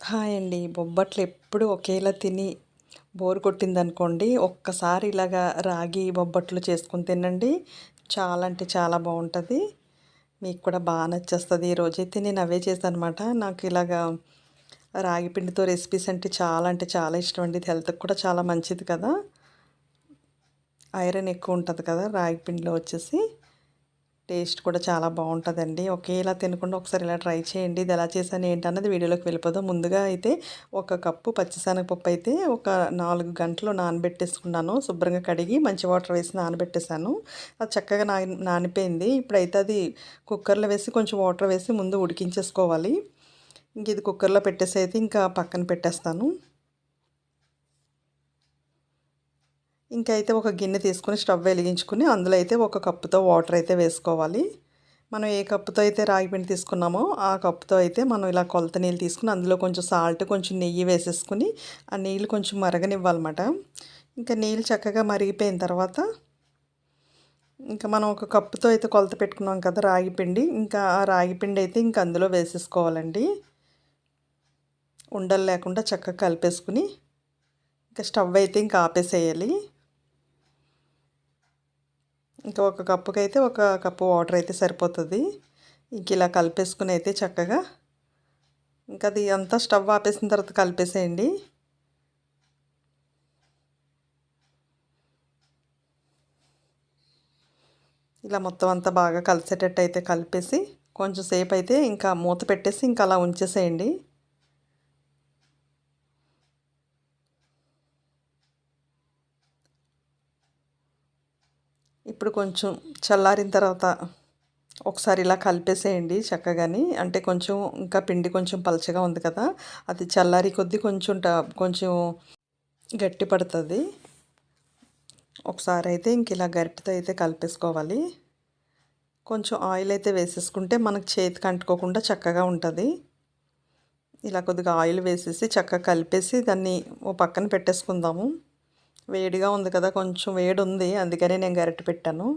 Hi అండి. బొబ్బట్లు ఎప్పుడు ఒకేలా తిని బోర్ కొట్టిందనుకోండి, ఒక్కసారి ఇలాగా రాగి బొబ్బట్లు చేసుకొని తినండి. చాలా అంటే చాలా బావుంటది. మీకు కూడా నచ్చేస్తది. ఈరోజైతే నేను అవే చేశాననమాట. నాకు ఇలాగా రాగి పిండితో రెసిపీస్ అంటే చాలా ఇష్టం అండి. ఇది హెల్త్‌కి కూడా చాలా మంచిది కదా! ఐరన్ ఎక్కువ ఉంటది కదా! రాగి పిండిలో వచ్చేసి. టేస్ట్ కూడా చాలా బావుంటదండి. ఒకేలా తినకుండా ఒకసారి ఇలా ట్రై చేయండి. ఇది ఎలా చేశాను ఏంటన్నది వీడియోలోకి వెళ్ళిపోదాం. ముందుగా అయితే ఒక కప్పు పచ్చిశనగపప్పు అయితే ఒక 4 గంటలు నానబెట్టేసుకున్నాను. శుభ్రంగా కడిగి మంచి వాటర్ వేసి నానబెట్టేసాను. అది చక్కగా నానిపోయింది. ఇప్పుడైతే అది కుక్కర్‌లో వేసి కొంచెం వాటర్ వేసి ముందు ఉడికించేసుకోవాలి. ఇంక ఇది కుక్కర్‌లో పెట్టేసి అయితే ఇంకా పక్కన పెట్టేస్తాను. ఇంకైతే ఒక గిన్నె తీసుకొని స్టవ్ వెలిగించుకొని అందులో అయితే ఒక కప్పుతో వాటర్ అయితే వేసుకోవాలి. మనం ఏ కప్పుతో అయితే రాగి పిండి తీసుకున్నామో ఆ కప్పుతో అయితే మనం ఇలా కొలత నీళ్ళు తీసుకొని అందులో కొంచెం సాల్ట్, కొంచెం నెయ్యి వేసేసుకొని ఆ నీళ్ళు కొంచెం మరగనివ్వాలన్నమాట. ఇంకా నీళ్ళు చక్కగా మరిగిపోయిన తర్వాత ఇంకా మనం ఒక కప్పుతో అయితే కొలత పెట్టుకున్నాం కదా రాగి పిండి, ఇంకా ఆ రాగి పిండి అయితే ఇంకా అందులో వేసేసుకోవాలండి. ఉండలు లేకుండా చక్కగా కలిపేసుకుని ఇంకా స్టవ్ అయితే ఇంకా ఆపేసేయాలి. ఇంకా ఒక కప్పుకైతే ఒక కప్పు వాటర్ అయితే సరిపోతుంది. ఇంక ఇలా కలిపేసుకుని అయితే చక్కగా ఇంకా అది అంతా స్టవ్ ఆపేసిన తర్వాత కలిపేసేయండి. ఇలా మొత్తం అంతా బాగా కలిసేటట్టు అయితే కలిపేసి కొంచెం సేపు అయితే ఇంకా మూత పెట్టేసి ఇంకా అలా ఉంచేసేయండి. ఇప్పుడు కొంచెం చల్లారిన తర్వాత ఒకసారి ఇలా కలిపేసేయండి చక్కగాని. అంటే కొంచెం ఇంకా పిండి కొంచెం పలచగా ఉంది కదా! అది చల్లారి కొద్దీ కొంచెం గట్టి పడుతుంది. ఒకసారి అయితే ఇంక ఇలా గరిటెతో అయితే కలిపేసుకోవాలి. కొంచెం ఆయిల్ అయితే వేసేసుకుంటే మనకు చేతికి అంటుకోకుండా చక్కగా ఉంటుంది. ఇలా కొద్దిగా ఆయిల్ వేసేసి చక్కగా కలిపేసి దాన్ని ఓ పక్కన పెట్టేసుకుందాము. వేడిగా ఉంది కదా! కొంచెం వేడుంది. అందుకనే నేను గరిటె పెట్టాను.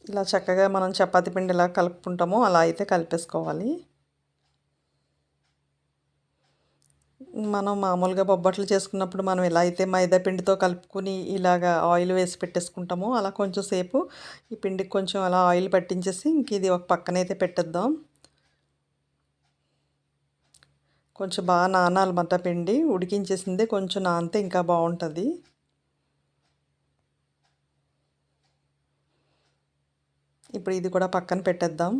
ఇలా చక్కగా మనం చపాతీ పిండి ఎలా కలుపుకుంటామో అలా అయితే కలిపేసుకోవాలి. మనం మామూలుగా బొబ్బట్లు చేసుకున్నప్పుడు మనం ఎలా అయితే మైదా పిండితో కలుపుకొని ఇలాగా ఆయిల్ వేసి పెట్టేసుకుంటామో అలా కొంచెం సేపు ఈ పిండికి కొంచెం అలా ఆయిల్ పట్టించేసి ఇంక ఇది ఒక పక్కనైతే పెట్టేద్దాం. కొంచెం బాగా నానాలన్నమాట పిండి. ఉడికించేసిందే కొంచెం నానితే ఇంకా బావుంటది. ఇప్పుడు ఇది కూడా పక్కన పెట్టేద్దాం.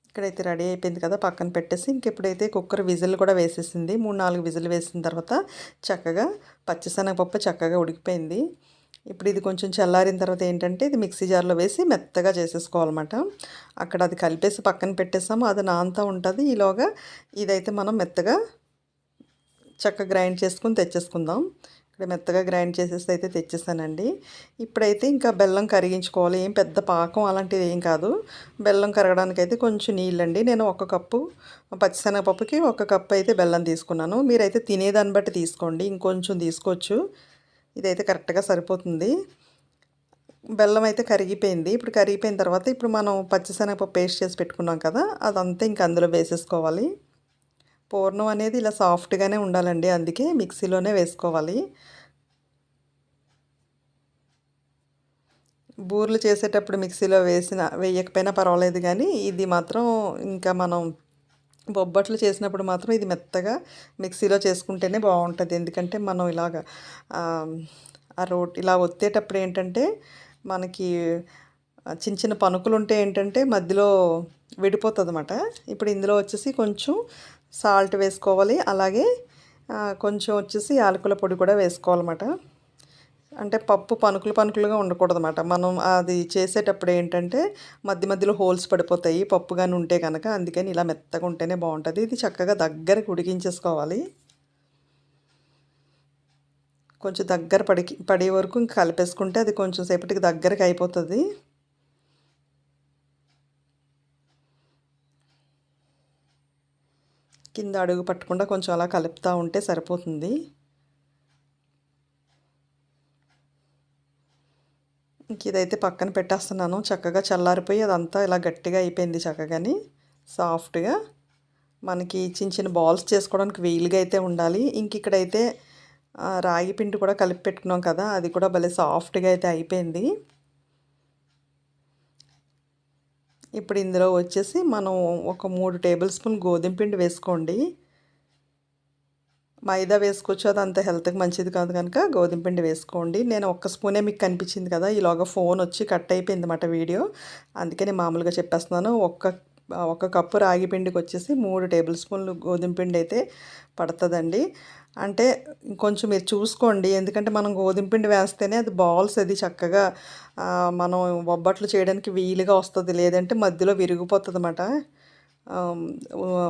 ఇక్కడైతే రెడీ అయిపోయింది కదా! పక్కన పెట్టేసి ఇంకిప్పుడైతే కుక్కర్ విజిల్ కూడా వేసేసింది. 3, 4 విజిల్ వేసిన తర్వాత చక్కగా పచ్చిశనగపప్పు చక్కగా ఉడికిపోయింది. ఇప్పుడు ఇది కొంచెం చల్లారిన తర్వాత ఏంటంటే ఇది మిక్సీ జార్‌లో వేసి మెత్తగా చేసేసుకోవాలన్నమాట. అక్కడ అది కలిపేసి పక్కన పెట్టేసాము. అది నానుతా ఉంటది. ఈలోగా ఇదైతే మనం మెత్తగా చక్కగా గ్రైండ్ చేసుకొని తెచ్చేసుకుందాం. ఇక్కడ మెత్తగా గ్రైండ్ చేసేసి అయితే తెచ్చేసానండి. ఇప్పుడైతే ఇంకా బెల్లం కరిగించుకోవాలి. ఏం పెద్ద పాకం అలాంటిది ఏం కాదు. బెల్లం కరగడానికైతే కొంచెం నీళ్ళండి. నేను ఒక కప్పు పచ్చిశనగపప్పుకి ఒక కప్పు అయితే బెల్లం తీసుకున్నాను. మీరైతే తినేదాన్ని బట్టి తీసుకోండి. ఇంకొంచెం తీసుకోవచ్చు. ఇదైతే కరెక్ట్‌గా సరిపోతుంది. బెల్లం అయితే కరిగిపోయింది. ఇప్పుడు కరిగిపోయిన తర్వాత ఇప్పుడు మనం పచ్చిశనగపప్పు పేస్ట్ చేసి పెట్టుకున్నాం కదా! అదంతా ఇంక అందులో వేసేసుకోవాలి. పూర్ణం అనేది ఇలా సాఫ్ట్‌గానే ఉండాలండి. అందుకే మిక్సీలోనే వేసుకోవాలి. బూరెలు చేసేటప్పుడు మిక్సీలో వేయకపోయినా పర్వాలేదు గానీ, ఇది మాత్రం ఇంకా మనం బొబ్బట్లు చేసినప్పుడు మాత్రం ఇది మెత్తగా మిక్సీలో చేసుకుంటేనే బావుంటది. ఎందుకంటే మనం ఇలాగ ఆహ్, ఆ ఇలా ఒత్తేటప్పుడు ఏంటంటే, మనకి చిన్న చిన్న పనుకులుంటే ఏంటంటే మధ్యలో విడిపోతదనమాట. ఇప్పుడు ఇందులో వచ్చేసి కొంచెం సాల్ట్ వేసుకోవాలి. అలాగే కొంచెం వచ్చేసి యాలకుల పొడి కూడా వేసుకోవాలన్నమాట. అంటే పప్పు పనుకులుగా ఉండకూడదన్నమాట. మనం అది చేసేటప్పుడు ఏంటంటే మధ్య మధ్యలో హోల్స్ పడిపోతాయి పప్పు గాని ఉంటే గనక. అందుకని ఇలా మెత్తగా ఉంటేనే బావుంటది. ఇది చక్కగా దగ్గరకి ఉడికించేసుకోవాలి. కొంచెం దగ్గర పడే వరకు ఇంక కలిపేసుకుంటే అది కొంచెం సేపటికి దగ్గరకి అయిపోతది. కింద అడుగు పట్టకుండా కొంచెం అలా కలుపుతా ఉంటే సరిపోతుంది. ఇంక ఇదైతే పక్కన పెట్టేస్తున్నాను. చక్కగా చల్లారిపోయి అదంతా ఇలా గట్టిగా అయిపోయింది చక్కగాని సాఫ్ట్‌గా. మనకి చిన్న చిన్న బాల్స్ చేసుకోవడానికి వీలుగా అయితే ఉండాలి. ఇంక ఇక్కడైతే రాగి పిండి కూడా కలిపి పెట్టుకున్నాం కదా! అది కూడా భలే సాఫ్ట్‌గా అయితే అయిపోయింది. ఇప్పుడు ఇందులో వచ్చేసి మనం ఒక 3 టేబుల్ స్పూన్ గోధుమ పిండి వేసుకోండి. మైదా వేసుకోవచ్చు, అది అంత హెల్త్‌కి మంచిది కాదు కనుక గోధుమ పిండి వేసుకోండి. నేను ఒక్క స్పూనే మీకు కనిపించింది కదా! ఈలోగా ఫోన్ వచ్చి కట్ అయిపోయిందన్నమాట వీడియో. అందుకే నేను మామూలుగా చెప్పేస్తున్నాను. ఒక కప్పు రాగి పిండికి వచ్చేసి 3 టేబుల్ స్పూన్లు గోధుమ పిండి అయితే పడుతుందండి. అంటే కొంచెం మీరు చూసుకోండి. ఎందుకంటే మనం గోధుమ పిండి వేస్తేనే అది బాల్స్ అది చక్కగా మనం బొబ్బట్లు చేయడానికి వీలుగా వస్తుంది. లేదంటే మధ్యలో విరిగిపోతుందన్నమాట.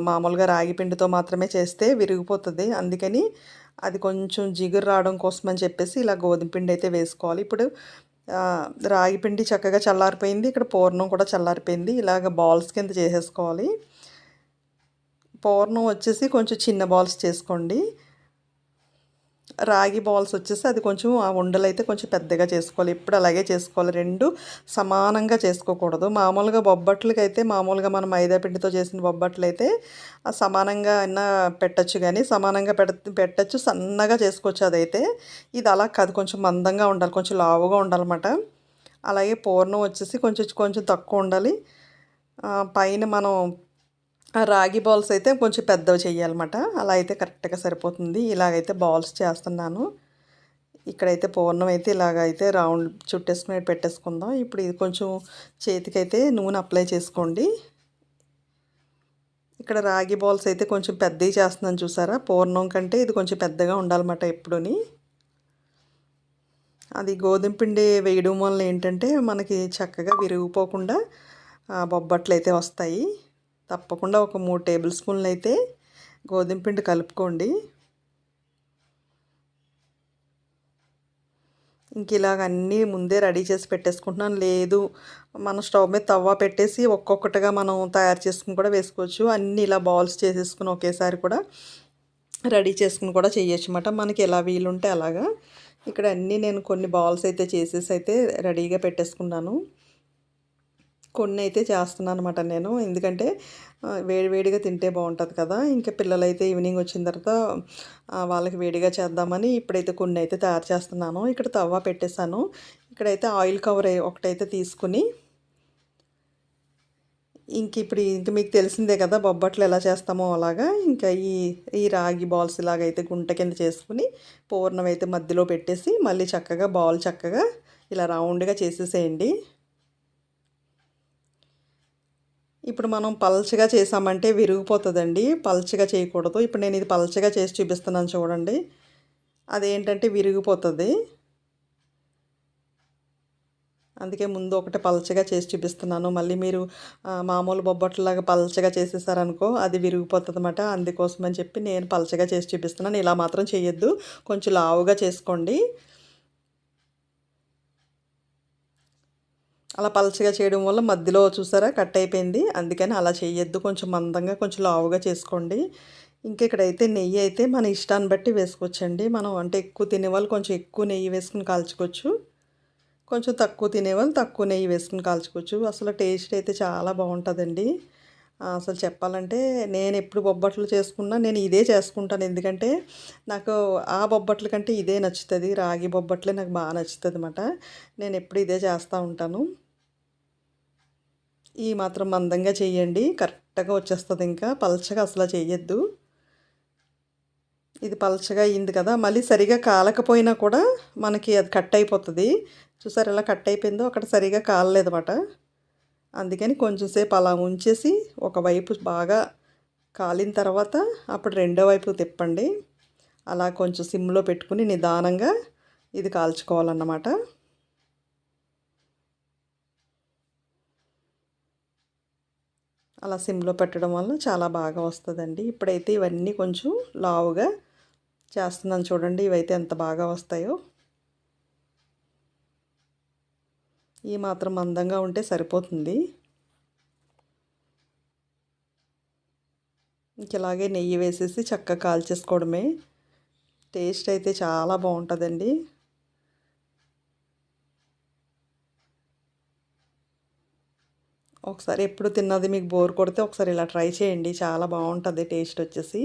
మామూలుగా రాగి పిండితో మాత్రమే చేస్తే విరిగిపోతుంది. అందుకని అది కొంచెం జిగురు రావడం కోసం అని చెప్పేసి ఇలా గోధుమ పిండి అయితే వేసుకోవాలి. ఇప్పుడు రాగి పిండి చక్కగా చల్లారిపోయింది. ఇక్కడ పూర్ణం కూడా చల్లారిపోయింది. ఇలాగ బాల్స్ కింద చేసేసుకోవాలి. పూర్ణం వచ్చేసి కొంచెం చిన్న బాల్స్ చేసుకోండి. రాగి బాల్స్ వచ్చేసి అది కొంచెం ఆ ఉండలైతే కొంచెం పెద్దగా చేసుకోవాలి. ఎప్పుడు అలాగే చేసుకోవాలి. 2 సమానంగా చేసుకోకూడదు. మామూలుగా బొబ్బట్లకైతే మామూలుగా మనం మైదా పిండితో చేసిన బొబ్బట్లయితే సమానంగా అయినా పెట్టచ్చు కానీ సమానంగా పెట్టచ్చు, సన్నగా చేసుకోవచ్చు అదైతే. ఇది అలా కాదు, కొంచెం మందంగా ఉండాలి, కొంచెం లావుగా ఉండాలన్నమాట. అలాగే పూర్ణం వచ్చేసి కొంచెం కొంచెం తక్కువ ఉండాలి. పైన మనం రాగి బాల్స్ అయితే కొంచెం పెద్దవి చేయాలన్నమాట. అలా అయితే కరెక్ట్‌గా సరిపోతుంది. ఇలాగైతే బాల్స్ చేస్తున్నాను. ఇక్కడైతే పూర్ణం అయితే ఇలాగైతే రౌండ్ చుట్టేసుకుని పెట్టేసుకుందాం. ఇప్పుడు ఇది కొంచెం చేతికైతే నూనె అప్లై చేసుకోండి. ఇక్కడ రాగి బాల్స్ అయితే కొంచెం పెద్దవి చేస్తున్నాను చూసారా? పూర్ణం కంటే ఇది కొంచెం పెద్దగా ఉండాలన్నమాట ఎప్పుడూని. అది గోధుమ పిండి వేయడం వల్ల ఏంటంటే మనకి చక్కగా విరిగిపోకుండా బొబ్బట్లయితే వస్తాయి. తప్పకుండా ఒక 3 టేబుల్ స్పూన్లు అయితే గోధుమ పిండి కలుపుకోండి. ఇంక ఇలాగ అన్నీ ముందే రెడీ చేసి పెట్టేసుకుంటున్నాను. లేదు మనం స్టవ్ మీద తవ్వ పెట్టేసి ఒక్కొక్కటిగా మనం తయారు చేసుకుని కూడా వేసుకోవచ్చు. అన్నీ ఇలా బాల్స్ చేసేసుకుని ఒకేసారి కూడా రెడీ చేసుకుని కూడా చేయొచ్చు అన్నమాట. మనకి ఎలా వీలుంటే అలాగా. ఇక్కడ అన్నీ నేను కొన్ని బాల్స్ అయితే చేసేసి అయితే రెడీగా పెట్టేసుకున్నాను. కొన్ని అయితే చేస్తున్నాను అనమాట నేను. ఎందుకంటే వేడి వేడిగా తింటే బాగుంటుంది కదా! ఇంకా పిల్లలైతే ఈవినింగ్ వచ్చిన తర్వాత వాళ్ళకి వేడిగా చేద్దామని ఇప్పుడైతే కొన్ని అయితే తయారు చేస్తున్నాను. ఇక్కడ తవ్వ పెట్టేశాను. ఇక్కడైతే ఆయిల్ కవర్ ఒకటైతే తీసుకుని ఇంక మీకు తెలిసిందే కదా బొబ్బట్లు ఎలా చేస్తామో అలాగా ఇంకా ఈ రాగి బాల్స్ ఇలాగైతే గుంట కింద చేసుకుని పూర్ణం అయితే మధ్యలో పెట్టేసి మళ్ళీ చక్కగా బాల్ చక్కగా ఇలా రౌండ్గా చేసేసేయండి. ఇప్పుడు మనం పల్చగా చేసామంటే విరిగిపోతుందండి. పల్చగా చేయకూడదు. ఇప్పుడు నేను ఇది పల్చగా చేసి చూపిస్తున్నాను చూడండి. అదేంటంటే విరిగిపోతుంది. అందుకే ముందు ఒకటి పల్చగా చేసి చూపిస్తున్నాను. మళ్ళీ మీరు మామూలు బొబ్బట్లలాగా పల్చగా చేసేసారనుకో అది విరిగిపోతుందన్నమాట. అందుకోసమని చెప్పి నేను పల్చగా చేసి చూపిస్తున్నాను. ఇలా మాత్రం చేయొద్దు. కొంచెం లావుగా చేసుకోండి. అలా పల్చగా చేయడం వల్ల మధ్యలో చూసారా కట్ అయిపోయింది. అందుకని అలా చేయొద్దు. కొంచెం మందంగా కొంచెం లావుగా చేసుకోండి. ఇక్కడైతే నెయ్యి అయితే మన ఇష్టాన్ని బట్టి వేసుకోవచ్చండి. మనం అంటే ఎక్కువ తినేవాళ్ళు కొంచెం ఎక్కువ నెయ్యి వేసుకుని కాల్చుకోవచ్చు. కొంచెం తక్కువ తినేవాళ్ళు తక్కువ నెయ్యి వేసుకుని కాల్చుకోవచ్చు. అసలు టేస్ట్ అయితే చాలా బాగుంటుందండి. అసలు చెప్పాలంటే నేను ఎప్పుడు బొబ్బట్లు చేసుకున్నా నేను ఇదే చేసుకుంటాను. ఎందుకంటే నాకు ఆ బొబ్బట్ల కంటే ఇదే నచ్చుతుంది. రాగి బొబ్బట్లే నాకు బాగా నచ్చుతుంది అన్నమాట. నేను ఎప్పుడు ఇదే చేస్తూ ఉంటాను. ఈ మాత్రం మందంగా చేయండి, కరెక్ట్గా వచ్చేస్తుంది. ఇంకా పల్చగా అసలు చేయొద్దు. ఇది పల్చగా అయింది కదా, మళ్ళీ సరిగా కాలకపోయినా కూడా మనకి అది కట్ అయిపోతుంది. చూసారు ఎలా కట్ అయిపోయిందో, అక్కడ సరిగా కాలలేదన్నమాట. అందుకని కొంచెం సేపు అలా ఉంచేసి ఒకవైపు బాగా కాలిన తర్వాత అప్పుడు రెండో వైపు తిప్పండి. అలా కొంచెం సిమ్లో పెట్టుకుని నిదానంగా ఇది కాల్చుకోవాలన్నమాట. అలా సిమ్లో పెట్టడం వల్ల చాలా బాగా వస్తుందండి. ఇప్పుడైతే ఇవన్నీ కొంచెం లావుగా చేస్తున్నాను చూడండి. ఇవైతే ఎంత బాగా వస్తాయో. ఈ మాత్రం మందంగా ఉంటే సరిపోతుంది. ఇలాగే నెయ్యి వేసేసి చక్కగా కాల్చేసుకోవడమే. టేస్ట్ అయితే చాలా బాగుంటుందండి. ఒకసారి ఎప్పుడు తిన్నది మీకు బోర్ కొడితే ఒకసారి ఇలా ట్రై చేయండి. చాలా బావుంటది టేస్ట్ వచ్చేసి.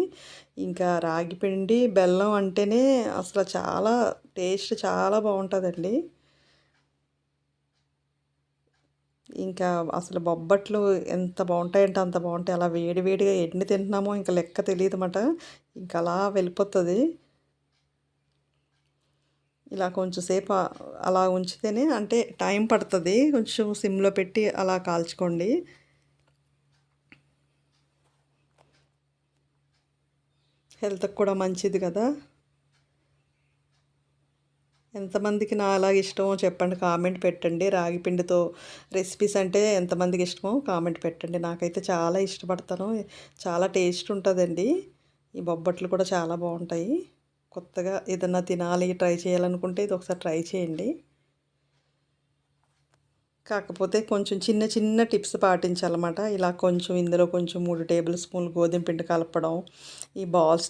ఇంకా రాగి పిండి, బెల్లం అంటేనే అసలు చాలా టేస్ట్ చాలా బావుంటదండి. ఇంకా అసలు బొబ్బట్లు ఎంత బావుంటాయంటే అంత బావుంటాయి. అలా వేడి వేడిగా ఎన్ని తింటున్నామో ఇంక లెక్క తెలీదమాట. ఇంక అలా వెళ్ళిపోతది. ఇలా కొంచెం సేపు అలా ఉంచితేనే అంటే టైం పడతది. కొంచెం సిమ్‌లో పెట్టి అలా కాల్చుకోండి. హెల్త్‌కి కూడా మంచిది కదా! ఎంతమందికి నాలాగా ఇష్టమో చెప్పండి. కామెంట్ పెట్టండి. రాగి పిండితో రెసిపీస్ అంటే ఎంతమందికి ఇష్టమో కామెంట్ పెట్టండి. నాకైతే చాలా ఇష్టపడతాను. చాలా టేస్ట్ ఉంటదండి. ఈ బొబ్బట్లు కూడా చాలా బావుంటాయి. కొత్తగా ఏదన్నా తినాలి, ట్రై చేయాలనుకుంటే ఇది ఒకసారి ట్రై చేయండి. కాకపోతే కొంచెం చిన్న చిన్న టిప్స్ పాటించాలన్నమాట. ఇలా కొంచెం ఇందులో కొంచెం 3 టేబుల్ స్పూన్లు గోధుమ పిండి కలపడం. ఈ బాల్స్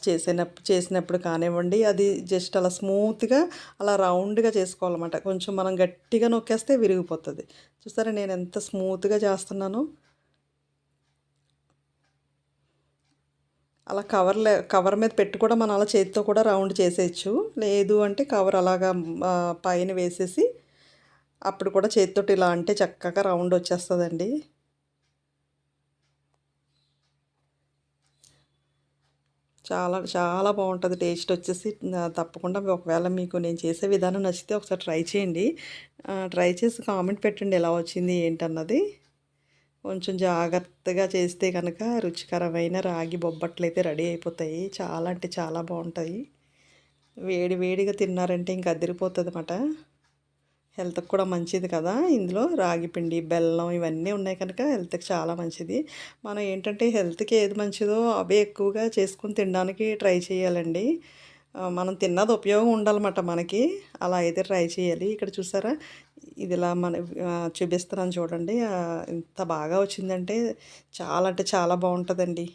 చేసినప్పుడు కానివ్వండి, అది జస్ట్ అలా స్మూత్‌గా అలా రౌండ్‌గా చేసుకోవాలన్నమాట. కొంచెం మనం గట్టిగా నొక్కేస్తే విరిగిపోతది. చూసారా నేను ఎంత స్మూత్‌గా చేస్తున్నానో. అలా కవర్ మీద పెట్టి కూడా మనం అలా చేత్తో కూడా రౌండ్ చేసేయొచ్చు. లేదు అంటే కవర్ అలాగా పైన వేసేసి అప్పుడు కూడా చేత్తోటి ఇలా అంటే చక్కగా రౌండ్ వచ్చేస్తదండి. చాలా చాలా బావుంటది టేస్ట్ వచ్చేసి. తప్పకుండా ఒకవేళ మీకు నేను చేసే విధానం నచ్చితే ఒకసారి ట్రై చేయండి. ట్రై చేసి కామెంట్ పెట్టండి ఎలా వచ్చింది ఏంటన్నది. కొంచెం జాగ్రత్తగా చేస్తే గనక రుచికరమైన రాగి బొబ్బట్లయితే రెడీ అయిపోతాయి. చాలా అంటే చాలా బావుంటాయి. వేడి వేడిగా తిన్నారంటే ఇంక అదిరిపోతదనమాట. హెల్త్‌కి కూడా మంచిది కదా! ఇందులో రాగి పిండి, బెల్లం ఇవన్నీ ఉన్నాయి కనుక హెల్త్‌కి చాలా మంచిది. మనం ఏంటంటే హెల్త్‌కి ఏది మంచిదో అవే ఎక్కువగా చేసుకొని తినడానికి ట్రై చేయాలండి. మనం తిన్నది ఉపయోగం ఉండాలన్నమాట మనకి. అలా అయితే ట్రై చేయాలి. ఇక్కడ చూసారా? ఇదిలా చూపిస్తున్నాను చూడండి. ఎంత బాగా వచ్చిందంటే చాలా అంటే చాలా బావుంటదండి.